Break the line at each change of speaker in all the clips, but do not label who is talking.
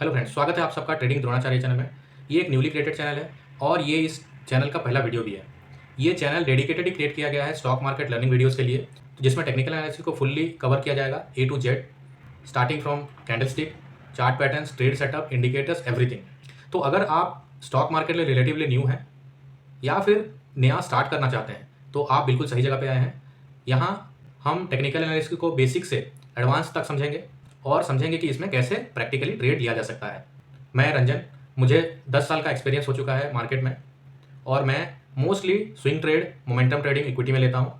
Hello friends, स्वागत है आप सबका ट्रेडिंग द्रोणाचार्य चैनल में। ये एक न्यूली क्रिएटेड चैनल है और ये इस चैनल का पहला वीडियो भी है। ये चैनल डेडिकेटेडली क्रिएट किया गया है स्टॉक मार्केट लर्निंग वीडियोस के लिए, जिसमें टेक्निकल एनालिसिस को फुल्ली कवर किया जाएगा A to Z, starting from candlestick, chart patterns, trade setup, indicators, everything. तो अगर आप स्टॉक मार्केट में रिलेटिवली न्यू हैं या फिर नया स्टार्ट करना चाहते हैं तो आप बिल्कुल सही जगह पे आए हैं। यहाँ हम टेक्निकल एनालिसिस को बेसिक से एडवांस तक समझेंगे और समझेंगे कि इसमें कैसे प्रैक्टिकली ट्रेड लिया जा सकता है। मैं रंजन, मुझे 10 साल का एक्सपीरियंस हो चुका है मार्केट में और मैं mostly swing trade, momentum trading, equity में लेता हूँ,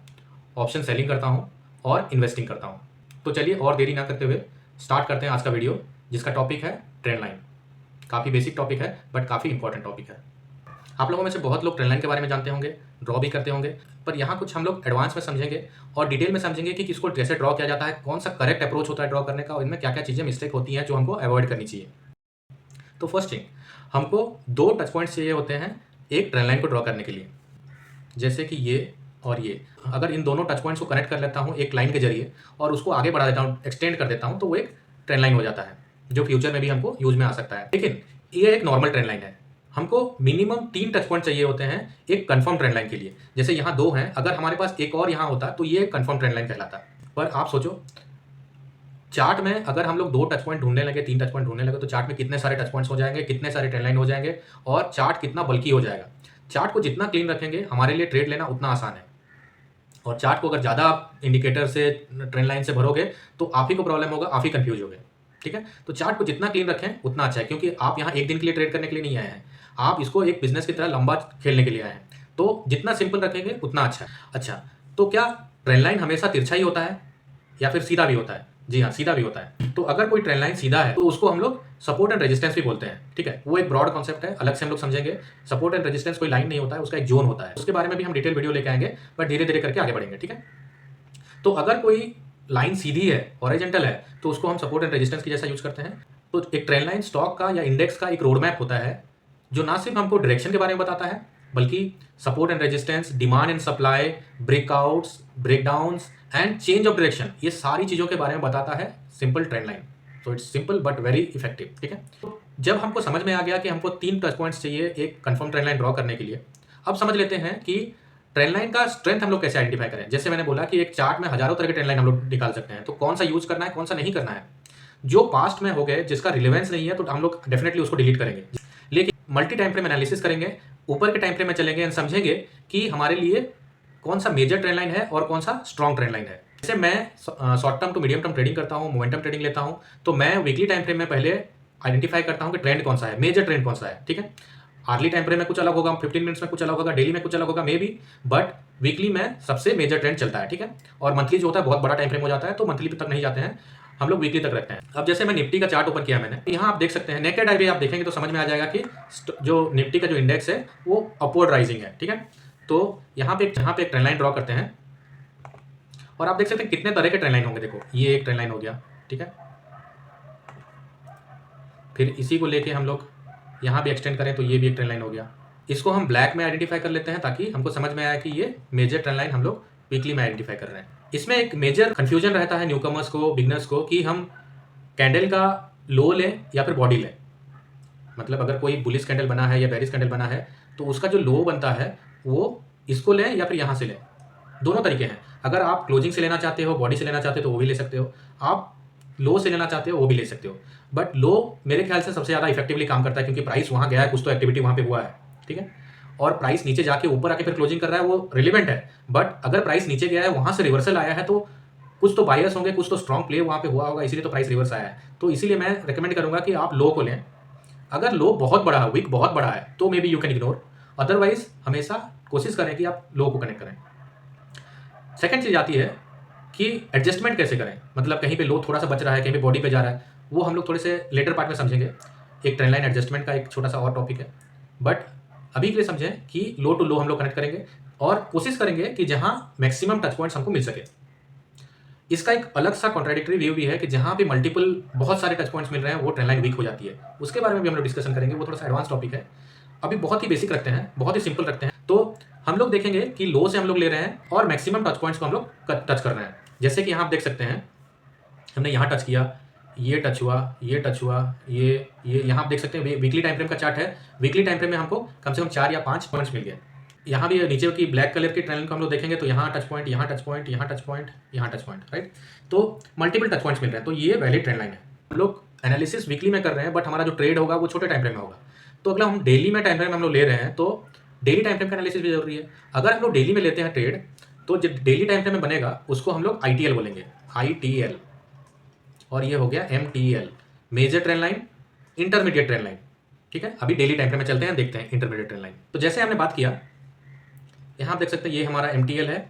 ऑप्शन सेलिंग करता हूँ और इन्वेस्टिंग करता हूँ। तो चलिए और देरी ना करते हुए स्टार्ट करते हैं आज का वीडियो, जिसका टॉपिक है ट्रेंड लाइन। काफ़ी बेसिक टॉपिक है बट काफ़ी इंपॉर्टेंट टॉपिक है। आप लोगों में से बहुत लोग ट्रेंड लाइन के बारे में जानते होंगे, ड्रॉ भी करते होंगे, पर यहाँ कुछ हम लोग एडवांस में समझेंगे और डिटेल में समझेंगे कि किसको कैसे ड्रॉ किया जाता है, कौन सा करेक्ट अप्रोच होता है ड्रॉ करने का और इनमें क्या क्या चीज़ें मिस्टेक होती हैं जो हमको अवॉइड करनी चाहिए। तो फर्स्ट थिंग, हमको 2 टच पॉइंट्स चाहिए होते हैं एक ट्रेंड लाइन को ड्रॉ करने के लिए, जैसे कि ये और ये। अगर इन दोनों टच पॉइंट्स को कनेक्ट कर लेता हूँ एक लाइन के जरिए और उसको आगे बढ़ा देता हूँ, एक्सटेंड कर देता हूँ, तो वो एक ट्रेंड लाइन हो जाता है जो फ्यूचर में भी हमको यूज में आ सकता है। लेकिन ये एक नॉर्मल ट्रेंड लाइन है। हमको मिनिमम 3 टच पॉइंट चाहिए होते हैं एक कंफर्म ट्रेंड लाइन के लिए। जैसे यहाँ 2 हैं, अगर हमारे पास एक और यहाँ होता तो ये कंफर्म ट्रेंड लाइन कहलाता। पर आप सोचो, चार्ट में अगर हम लोग 2 टच पॉइंट ढूंढने लगे, 3 टच पॉइंट ढूंढने लगे, तो चार्ट में कितने सारे टच पॉइंट्स हो जाएंगे, कितने सारे ट्रेंड लाइन हो जाएंगे और चार्ट कितना बल्कि हो जाएगा। चार्ट को जितना क्लीन रखेंगे हमारे लिए ट्रेड लेना उतना आसान है। और चार्ट को अगर ज़्यादा आप इंडिकेटर से, ट्रेंड लाइन से भरोगे तो आप ही को प्रॉब्लम होगा, आप ही कंफ्यूज होगे। ठीक है, तो चार्ट को जितना क्लीन रखें उतना अच्छा है, क्योंकि आप यहाँ एक दिन के लिए ट्रेड करने के लिए नहीं आए हैं, आप इसको एक बिजनेस की तरह लंबा खेलने के लिए आए हैं। तो जितना सिंपल रखेंगे उतना अच्छा है। अच्छा, तो क्या ट्रेंड लाइन हमेशा तिरछा ही होता है या फिर सीधा भी होता है? जी हाँ, सीधा भी होता है। तो अगर कोई ट्रेंड लाइन सीधा है तो उसको हम लोग सपोर्ट एंड रेजिस्टेंस भी बोलते हैं। ठीक है, वो एक ब्रॉड कॉन्सेप्ट है, अलग से हम लोग समझेंगे। सपोर्ट एंड रेजिस्टेंस कोई लाइन नहीं होता है, उसका एक जोन होता है। उसके बारे में भी हम डिटेल वीडियो लेके आएंगे, बट धीरे धीरे करके आगे बढ़ेंगे। ठीक है, तो अगर कोई लाइन सीधी है, हॉरिजॉन्टल है, तो उसको हम सपोर्ट एंड रेजिस्टेंस की जैसा यूज करते हैं। तो एक ट्रेंड लाइन स्टॉक का या इंडेक्स का एक रोड मैप होता है जो ना सिर्फ हमको डायरेक्शन के बारे में बताता है, बल्कि support and resistance, demand and supply, breakouts, breakdowns and change of direction, ये सारी चीज़ों के बारे में बताता है सिंपल ट्रेंड लाइन। तो it's simple but very effective. ठीक है, तो जब हमको समझ में आ गया कि हमको 3 टच पॉइंट्स चाहिए एक कंफर्म ट्रेंड लाइन ड्रॉ करने के लिए, अब समझ लेते हैं कि ट्रेंड लाइन का स्ट्रेंथ हम लोग कैसे आइडेंटिफाई करें। जैसे मैंने बोला कि एक चार्ट में हजारों तरह के ट्रेंड लाइन हम लोग निकाल सकते हैं, तो कौन सा यूज करना है, कौन सा नहीं करना है। जो पास्ट में हो गए, जिसका रिलेवेंस नहीं है, तो हम लोग डेफिनेटली उसको डिलीट करेंगे। लेकिन मल्टी टाइम फ्रेम एनालिसिस करेंगे, ऊपर के टाइम फ्रेम में चलेंगे एंड समझेंगे कि हमारे लिए कौन सा मेजर ट्रेंड लाइन है और कौन सा स्ट्रॉन्ग ट्रेंड लाइन है। जैसे मैं short term to medium term trading करता हूँ, मोमेंटम ट्रेडिंग लेता हूँ, तो मैं वीकली टाइम फ्रेम में पहले आइडेंटिफाई करता हूँ कि ट्रेंड कौन सा है, मेजर ट्रेंड कौन सा है। ठीक है, आर्ली टाइम फ्रेम में कुछ अलग होगा, 15 मिनट्स में कुछ अलग होगा, डेली में कुछ अलग होगा मे बी, बट वीकली में सबसे मेजर ट्रेंड चलता है। ठीक है, और मंथली जो होता है बहुत बड़ा टाइम फ्रेम हो जाता है, तो मंथली तक नहीं जाते हैं, हम लोग वीकली तक रखते हैं। अब जैसे मैं निफ्टी का चार्ट ओपन किया मैंने, यहाँ आप देख सकते हैं, नेकेड आई पे आप देखेंगे तो समझ में आ जाएगा कि जो निफ्टी का जो इंडेक्स है वो अपवर्ड राइजिंग है। ठीक है, तो यहाँ पे एक ट्रेंड लाइन ड्रॉ करते हैं और आप देख सकते हैं कितने तरह के ट्रेंड लाइन होंगे। देखो, ये एक ट्रेंड लाइन हो गया। ठीक है, फिर इसी को लेके हम लोग यहाँ भी एक्सटेंड करें तो ये भी एक ट्रेंड लाइन हो गया। इसको हम ब्लैक में आइडेंटिफाई कर लेते हैं ताकि हमको समझ में आया कि ये मेजर ट्रेंड लाइन हम लोग वीकली में आइडेंटिफाई कर रहे हैं। इसमें एक मेजर कंफ्यूजन रहता है न्यूकमर्स को, बिगनर्स को, कि हम कैंडल का लो लें या फिर बॉडी लें। मतलब अगर कोई बुलिश कैंडल बना है या बेरिश कैंडल बना है तो उसका जो लो बनता है वो इसको लें या फिर यहाँ से लें। दोनों तरीके हैं। अगर आप क्लोजिंग से लेना चाहते हो, बॉडी से लेना चाहते हो तो वो भी ले सकते हो, आप लो से लेना चाहते हो वो भी ले सकते हो। बट लो मेरे ख्याल से सबसे ज़्यादा इफेक्टिवली काम करता है, क्योंकि प्राइस वहाँ गया है, कुछ तो एक्टिविटी वहाँ पे हुआ है। ठीक है, और प्राइस नीचे जाके ऊपर आके फिर क्लोजिंग कर रहा है, वो रिलेवेंट है। बट अगर प्राइस नीचे गया है, वहाँ से रिवर्सल आया है, तो कुछ तो बायर्स होंगे, कुछ तो स्ट्रॉन्ग प्ले वहाँ पे हुआ होगा, इसीलिए तो प्राइस रिवर्स आया है। तो इसीलिए मैं रिकमेंड करूँगा कि आप लो को लें। अगर लो बहुत बड़ा है, विक बहुत बड़ा है, तो may be you can ignore, otherwise हमेशा कोशिश करें कि आप लो को कनेक्ट करें। सेकंड चीज़ आती है कि एडजस्टमेंट कैसे करें। मतलब कहीं पे लो थोड़ा सा बच रहा है, कहीं पे बॉडी पे जा रहा है, वो हम लोग थोड़े से लेटर पार्ट में समझेंगे। एक ट्रेंड लाइन एडजस्टमेंट का एक छोटा सा और टॉपिक है, बट अभी के लिए समझें कि लो टू लो हम लोग कनेक्ट करेंगे और कोशिश करेंगे कि जहां मैक्सिमम टच पॉइंट्स हमको मिल सके। इसका एक अलग सा कॉन्ट्राडिक्टरी व्यू भी है कि जहां पे मल्टीपल बहुत सारे टच पॉइंट्स मिल रहे हैं वो ट्रेंड लाइन वीक हो जाती है। उसके बारे में भी हम लोग डिस्कशन करेंगे, वो थोड़ा सा एडवांस टॉपिक है। अभी बहुत ही बेसिक रखते हैं, बहुत ही सिंपल रखते हैं। तो हम लोग देखेंगे कि लो से हम लोग ले रहे हैं और मैक्सिमम टच पॉइंट्स को हम लोग टच कर रहे हैं। जैसे कि यहाँ आप देख सकते हैं, हमने यहाँ टच किया, ये टच हुआ, ये टच हुआ, ये यहाँ आप देख सकते हैं वीकली टाइम फ्रेम का चार्ट है। वीकली टाइम फ्रेम में हमको कम से कम 4 या 5 पॉइंट्स मिल गए। यहाँ भी नीचे की ब्लैक कलर की ट्रेंड को हम लोग देखेंगे तो यहाँ टच पॉइंट, यहाँ टच पॉइंट, यहाँ टच पॉइंट, यहाँ टच पॉइंट, राइट। तो मल्टीपल टच पॉइंट्स मिल रहे हैं, तो ये वैलिड ट्रेंड लाइन है। हम लोग एनालिसिस वीकली में कर रहे हैं, बट हमारा जो ट्रेड होगा वो छोटे टाइम फ्रेम में होगा। तो अगला हम डेली में टाइम फ्रेम हम लोग ले रहे हैं, तो डेली टाइम फ्रेम का एनालिसिस भी जरूरी है। अगर हम लोग डेली में लेते हैं ट्रेड, तो जो डेली टाइम फ्रेम में बनेगा उसको हम लोग ITL बोलेंगे, ITL। और ये हो गया MTL, major trend line, intermediate trend line. ठीक है, अभी डेली टाइम फ्रेम में चलते हैं, देखते हैं इंटरमीडिएट ट्रेंड लाइन। तो जैसे हमने बात किया, यहाँ आप देख सकते हैं ये हमारा MTL है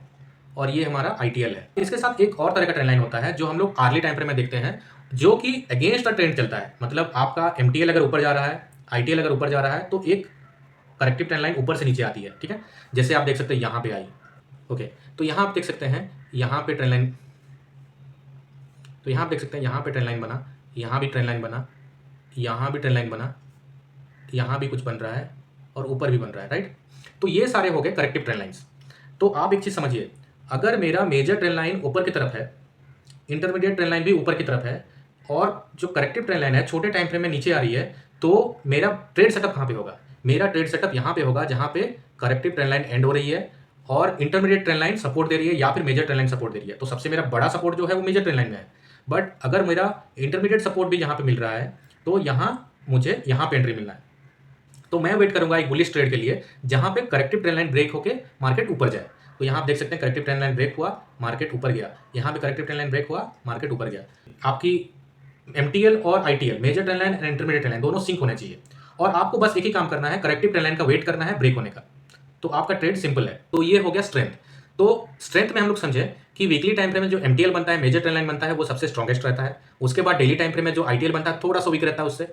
और ये हमारा ITL है। इसके साथ एक और तरह का ट्रेंड लाइन होता है जो हम लोग आर्ली टाइम फ्रेम में देखते हैं, जो कि अगेंस्ट द ट्रेंड चलता है। मतलब आपका MTL अगर ऊपर जा रहा है, ITL अगर ऊपर जा रहा है, तो एक करेक्टिव ट्रेंड लाइन ऊपर से नीचे आती है। ठीक है, जैसे आप देख सकते हैं यहाँ पे आई। ओके, तो यहाँ आप देख सकते हैं यहाँ पे ट्रेंड लाइन, तो यहाँ आप देख सकते हैं यहाँ पे ट्रेंड लाइन बना, यहाँ भी ट्रेंड लाइन बना, यहाँ भी ट्रेंड लाइन बना, यहाँ भी कुछ बन रहा है और ऊपर भी बन रहा है, राइट। तो ये सारे हो गए करेक्टिव ट्रेंड लाइंस। तो आप एक चीज़ समझिए, अगर मेरा मेजर ट्रेंड लाइन ऊपर की तरफ है, इंटरमीडिएट ट्रेंड लाइन भी ऊपर की तरफ है, और जो करेक्टिव ट्रेंड लाइन है छोटे टाइम फ्रेम में नीचे आ रही है, तो मेरा ट्रेड सेटअप कहाँ पे होगा? मेरा ट्रेड सेटअप यहाँ पे होगा जहाँ पे करेक्टिव ट्रेंड लाइन एंड हो रही है और इंटरमीडिएट ट्रेंड लाइन सपोर्ट दे रही है या फिर मेजर ट्रेंड लाइन सपोर्ट दे रही है। तो सबसे मेरा बड़ा सपोर्ट जो है वो मेजर ट्रेंड लाइन में है। बट अगर मेरा इंटरमीडिएट सपोर्ट भी यहाँ पे मिल रहा है, तो यहाँ मुझे यहाँ पे एंट्री मिलना है। तो मैं वेट करूंगा एक बुलिश ट्रेड के लिए जहां पे करेक्टिव ट्रेंड लाइन ब्रेक होके मार्केट ऊपर जाए। तो यहाँ आप देख सकते हैं करेक्टिव ट्रेंड लाइन ब्रेक हुआ, मार्केट ऊपर गया। यहाँ पे करेक्टिव ट्रेंड लाइन ब्रेक हुआ, मार्केट ऊपर गया। आपकी MTL और ITL, major trend line and intermediate trend line, दोनों सिंक होने चाहिए। और आपको बस एक ही काम करना है, करेक्टिव ट्रेंड लाइन का वेट करना है ब्रेक होने का, तो आपका ट्रेड सिंपल है। तो ये हो गया स्ट्रेंथ। तो स्ट्रेंथ में हम लोग समझे कि वीकली टाइम फ्रेम में जो MTL बनता है, मेजर ट्रेंड लाइन बनता है, वो सबसे स्ट्रॉन्गेस्ट रहता है। उसके बाद डेली टाइम फ्रेम में जो ITL बनता है थोड़ा सा वीक रहता है उससे,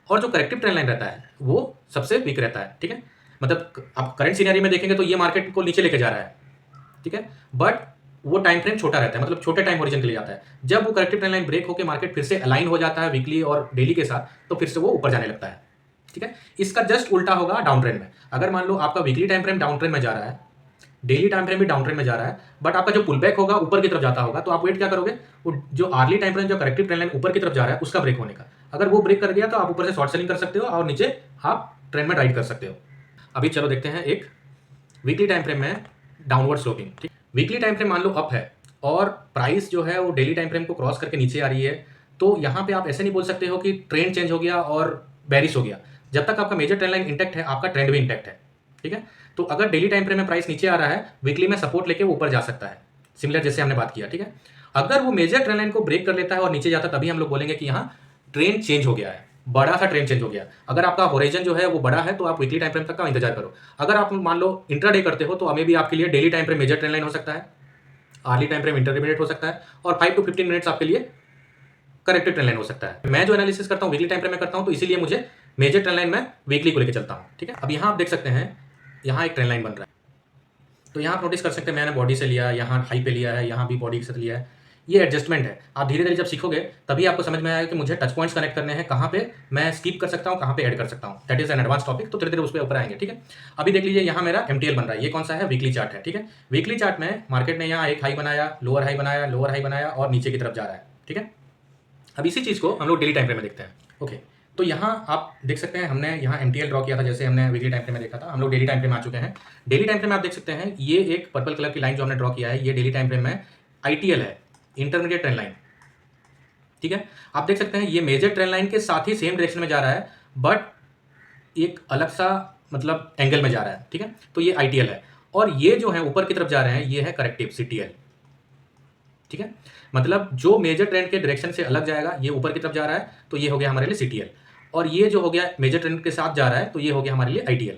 और जो करेक्टिव ट्रेंड लाइन रहता है वो सबसे वीक रहता है। ठीक है, मतलब आप करंट सिनेरियो में देखेंगे तो ये मार्केट को नीचे लेके जा रहा है। ठीक है, बट वो टाइम फ्रेम छोटा रहता है, मतलब छोटे टाइम ओरिजिन के लिए जाता है। जब वो करेक्टिव ट्रेंड लाइन ब्रेक होकर मार्केट फिर से अलाइन हो जाता है वीकली और डेली के साथ, तो फिर से वो ऊपर जाने लगता है। ठीक है, इसका जस्ट उल्टा होगा डाउन ट्रेंड में। अगर मान लो आपका weekly time frame down trend में जा रहा है, डेली टाइम फ्रेम भी डाउन ट्रेंड में जा रहा है, बट आपका जो पुल बैक होगा ऊपर की तरफ जाता होगा, तो आप वेट क्या करोगे? वो जो आर्ली टाइम फ्रेम जो करेक्टिव ट्रेंड लाइन ऊपर की तरफ जा रहा है उसका ब्रेक होने का। अगर वो ब्रेक कर गया तो आप ऊपर से शॉर्ट सेलिंग कर सकते हो और नीचे आप ट्रेंड में राइड कर सकते हो। अभी चलो देखते हैं एक वीकली टाइम फ्रेम में डाउनवर्ड स्लोपिंग। ठीक, वीकली टाइम फ्रेम मान लो अप है और प्राइस जो है वो डेली टाइम फ्रेम को क्रॉस करके नीचे आ रही है, तो यहाँ पे आप ऐसे नहीं बोल सकते हो कि ट्रेंड चेंज हो गया और बेरिश हो गया। जब तक आपका मेजर ट्रेंड लाइन इंटैक्ट है, आपका ट्रेंड भी इंटैक्ट है। ठीक है, तो अगर डेली टाइम फ्रेम में प्राइस नीचे आ रहा है, वीकली में सपोर्ट लेके वो ऊपर जा सकता है, सिमिलर जैसे हमने बात किया। ठीक है, अगर वो मेजर ट्रेंड लाइन को ब्रेक कर लेता है और नीचे जाता है, तभी हम लोग बोलेंगे कि यहाँ ट्रेंड चेंज हो गया है, बड़ा सा ट्रेंड चेंज हो गया। अगर आपका होराइजन जो है वो बड़ा है, तो आप वीकली टाइम फ्रेम तक का इंतजार करो। अगर आप मान लो इंट्राडे करते हो, तो हमें भी आपके लिए daily time frame major trend line हो सकता है, आर्ली टाइम फ्रेम इंटरमीडिएट हो सकता है, और 5 to 15 मिनट्स आपके लिए करेक्टिव ट्रेंड लाइन हो सकता है। मैं जो एनालिसिस करता हूँ वीकली टाइम फ्रेम में करता हूँ, तो इसीलिए मुझे मेजर ट्रेंड लाइन में वीकली को लेकर चलता हूँ। ठीक है, अब यहाँ आप देख सकते हैं यहाँ एक ट्रेंड लाइन बन रहा है, तो यहाँ आप नोटिस कर सकते हैं मैंने बॉडी से लिया, यहाँ हाई पे लिया है, यहाँ भी बॉडी के साथ लिया है। ये एडजस्टमेंट है। आप धीरे धीरे जब सीखोगे तभी आपको समझ में आएगा कि मुझे टच पॉइंट्स कनेक्ट करने हैं, कहाँ पे मैं स्किप कर सकता हूँ, कहाँ पे ऐड कर सकता हूँ। That is an advance topic, तो धीरे धीरे उस पर ऊपर आएंगे। ठीक है, अभी देख लीजिए यहाँ मेरा MTL बन रहा है। ये कौन सा है? वीकली चार्ट है। ठीक है, वीकली चार्ट में मार्केट ने यहाँ एक हाई बनाया, लोअर हाई बनाया, लोअर हाई बनाया और नीचे की तरफ जा रहा है। ठीक है, अब इसी चीज़ को हम लोग डेली टाइम फ्रेम में देखते हैं। ओके, तो यहाँ आप देख सकते हैं हमने यहाँ MTL ड्रॉ किया था, जैसे हमने वीकली टाइम फ्रेम में देखा था। हम लोग डेली टाइम फ्रेम में आ चुके हैं। डेली टाइम फ्रेम में आप देख सकते हैं ये एक पर्पल कलर की लाइन जो हमने ड्रॉ किया है, ये डेली टाइम फ्रेम में ITL है, इंटरमीडिएट ट्रेंड लाइन। ठीक है, आप देख सकते हैं ये मेजर ट्रेंड लाइन के साथ ही सेम डायरेक्शन में जा रहा है, बट एक अलग सा मतलब एंगल में जा रहा है। ठीक है, तो ये ITL है, और ये जो है ऊपर की तरफ जा रहे हैं, ये है करेक्टिव CTL। ठीक है, मतलब जो मेजर ट्रेंड के डायरेक्शन से अलग जाएगा, ये ऊपर की तरफ जा रहा है, तो ये हो गया हमारे लिए CTL, और ये जो हो गया मेजर ट्रेंड के साथ जा रहा है, तो ये हो गया हमारे लिए ITL,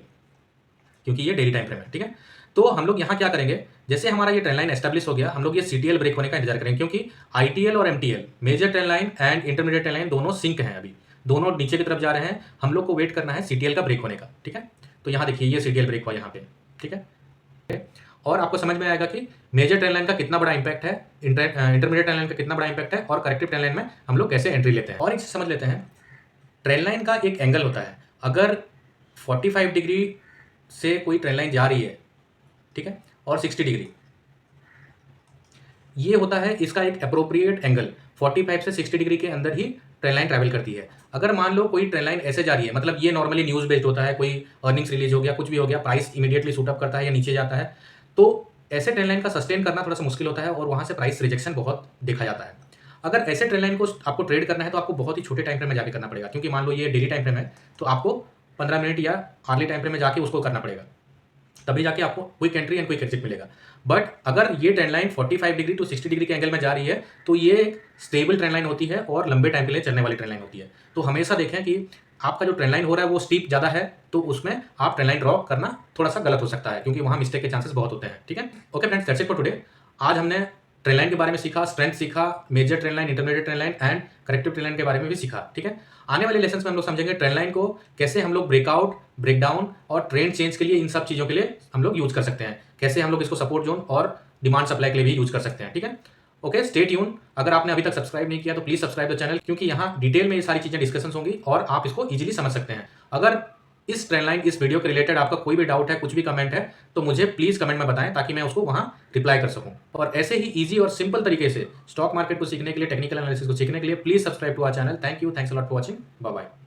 क्योंकि ये डेली टाइम फ्रेम है। ठीक है, तो हम लोग यहाँ क्या करेंगे, जैसे हमारा ये ट्रेंड लाइन एस्टेब्लिश हो गया, हम लोग ये CTL ब्रेक होने का इंतजार करेंगे, क्योंकि ITL और MTL, major trend line and intermediate trend line, दोनों सिंक हैं, अभी दोनों नीचे की तरफ जा रहे हैं। हम लोग को वेट करना है CTL का ब्रेक होने का। ठीक है, तो यहाँ देखिए ये CTL ब्रेक हुआ यहाँ पे। ठीक है, और आपको समझ में आएगा कि मेजर ट्रेंड लाइन का कितना बड़ा इंपैक्ट है, इंटरमीडिएट ट्रेंड लाइन का कितना बड़ा इंपैक्ट है, और करेक्टिव ट्रेंड लाइन में हम लोग कैसे एंट्री लेते हैं। और एक चीज समझ लेते हैं, ट्रेंड लाइन का एक एंगल होता है। अगर 45 डिग्री से कोई ट्रेंड लाइन जा रही है, ठीक है, और 60 डिग्री, ये होता है इसका एक अप्रोप्रिएट एंगल। 45 से 60 डिग्री के अंदर ही ट्रेंड लाइन ट्रैवल करती है। अगर मान लो कोई ट्रेंड लाइन ऐसे जा रही है, मतलब ये नॉर्मली न्यूज़ बेस्ड होता है, कोई अर्निंग्स रिलीज हो गया, कुछ भी हो गया, प्राइस इमीडिएटली शूट अप करता है या नीचे जाता है, तो ऐसे ट्रेंड लाइन का सस्टेन करना थोड़ा सा मुश्किल होता है और वहाँ से प्राइस रिजेक्शन बहुत देखा जाता है। अगर ऐसे ट्रेंड लाइन को आपको ट्रेड करना है तो आपको बहुत ही छोटे टाइम फ्रेम में जाके करना पड़ेगा, क्योंकि मान लो ये डेली टाइम फ्रेम है तो आपको 15 मिनट या आर्ली टाइम फ्रेम में जाके उसको करना पड़ेगा, तभी जाके आपको quick entry and quick exit मिलेगा। बट अगर ये trend line 45 degree to 60 degree के एंगल में जा रही है तो ये एक स्टेबल ट्रेंड लाइन होती है और लंबे टाइम के लिए चलने वाली ट्रेंड लाइन होती है। तो हमेशा देखें कि आपका जो ट्रेंड लाइन हो रहा है वो स्टीप ज़्यादा है तो उसमें आप ट्रेंड लाइन ड्रॉ करना थोड़ा सा गलत हो सकता है, क्योंकि वहाँ मिस्टेक के चांसेस बहुत होते हैं। ठीक है, okay friends, that's it for today. आज हमने ट्रेंड लाइन के बारे में सीखा, स्ट्रेंथ सीखा, major trend line, intermediate trend line and corrective trend line के बारे में भी सीखा। ठीक है, आने वाले लेसन में हम लोग समझेंगे ट्रेंड लाइन को कैसे हम लोग ब्रेकआउट, ब्रेकडाउन और ट्रेंड चेंज के लिए, इन सब चीज़ों के लिए हम लोग यूज कर सकते हैं, कैसे हम लोग इसको सपोर्ट जोन और डिमांड सप्लाई के लिए भी यूज कर सकते हैं। ठीक है, ओके, स्टे ट्यून। अगर आपने अभी तक सब्सक्राइब नहीं किया तो प्लीज सब्सक्राइब द चैनल, क्योंकि यहाँ डिटेल में ये सारी चीजें डिस्कशन होंगी और आप इसको इजीली समझ सकते हैं। अगर इस ट्रेंड लाइन, इस वीडियो के रिलेटेड आपका कोई भी डाउट है, कुछ भी कमेंट है, तो मुझे प्लीज कमेंट में बताएं ताकि मैं उसको वहां रिप्लाई कर सकूं। और ऐसे ही इजी और सिंपल तरीके से स्टॉक मार्केट को सीखने के लिए, टेक्निकल एनालिसिस को सीखने के लिए please subscribe to our channel. Thank you, thanks a lot for watching, bye bye.